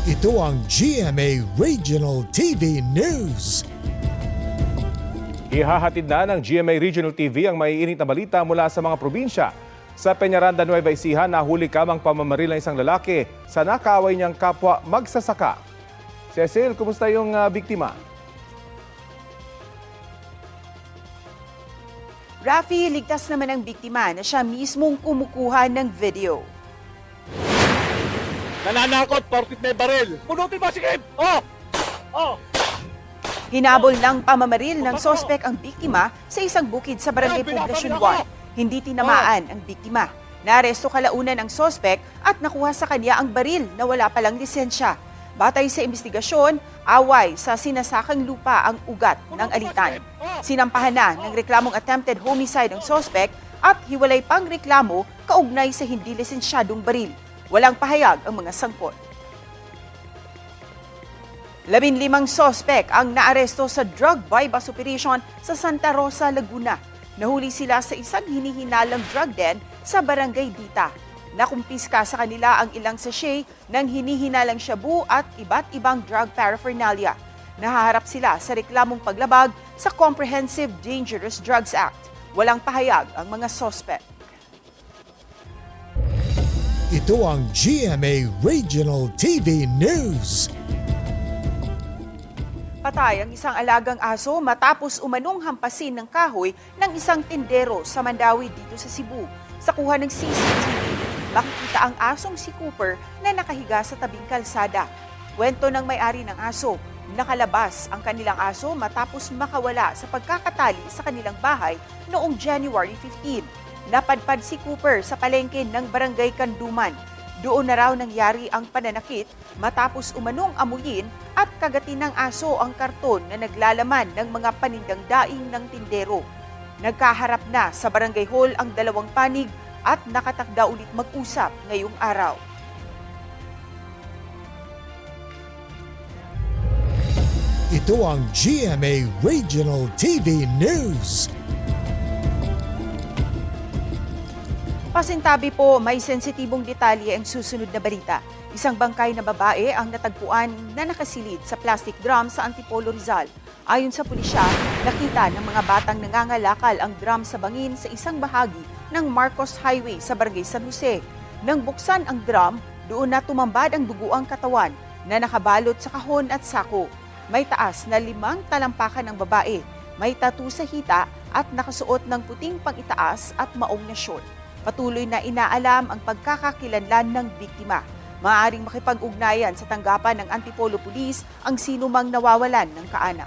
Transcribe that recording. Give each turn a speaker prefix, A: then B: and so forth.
A: Ito ang GMA Regional TV News.
B: Ihahatid na ng GMA Regional TV ang maiinit na balita mula sa mga probinsya. Sa Peñaranda, Nueva Ecija, nahuli kamang pamamaril ng isang lalaki sa nakaaway niyang kapwa magsasaka. Cecil, kumusta yung biktima?
C: Rafi, ligtas naman ang biktima na siya mismong kumukuha ng video.
D: Nananakot, porkit may baril. Punutin mo, sige! Oh! Oh!
C: Hinabol ng pamamaril ng sospek ang biktima sa isang bukid sa Barangay Poblacion 1. Hindi tinamaan ang biktima. Naaresto kalaunan ang sospek at nakuha sa kanya ang baril na wala palang lisensya. Batay sa investigasyon, away sa sinasakang lupa ang ugat ng alitan. Sinampahan na ng reklamong attempted homicide ang sospek at hiwalay pang reklamo kaugnay sa hindi lisensyadong baril. Walang pahayag ang mga sangkot. 15 sospek ang naaresto sa drug buy-bust operation sa Santa Rosa, Laguna. Nahuli sila sa isang hinihinalang drug den sa Barangay Dita. Nakumpiska sa kanila ang ilang sachet ng hinihinalang shabu at iba't ibang drug paraphernalia. Nahaharap sila sa reklamong paglabag sa Comprehensive Dangerous Drugs Act. Walang pahayag ang mga sospek.
A: Ito ang GMA Regional TV News.
C: Patay ang isang alagang aso matapos umanong hampasin ng kahoy ng isang tindero sa Mandawi dito sa Cebu. Sa kuha ng CCTV, makikita ang asong si Cooper na nakahiga sa tabing kalsada. Kwento ng may-ari ng aso, nakalabas ang kanilang aso matapos makawala sa pagkakatali sa kanilang bahay noong January 15. Napadpad si Cooper sa palengke ng Barangay Kanduman. Doon na raw nangyari ang pananakit matapos umanong amuyin at kagatin ng aso ang karton na naglalaman ng mga panindang daing ng tindero. Nagkaharap na sa barangay hall ang dalawang panig at nakatakda ulit mag-usap ngayong araw.
A: Ito ang GMA Regional TV News.
C: Pasintabi po, may sensitibong detalye ang susunod na balita. Isang bangkay na babae ang natagpuan na nakasilid sa plastic drum sa Antipolo, Rizal. Ayon sa pulisya, nakita ng mga batang nangangalakal ang drum sa bangin sa isang bahagi ng Marcos Highway sa Barangay San Jose. Nang buksan ang drum, doon na tumambad ang duguang katawan na nakabalot sa kahon at sako. May taas na 5 talampakan ng babae, may tattoo sa hita at nakasuot ng puting pang-itaas at maong na short. Patuloy na inaalam ang pagkakakilanlan ng biktima. Maaaring makipag-ugnayan sa tanggapan ng Antipolo Police ang sinumang nawawalan ng kaanak.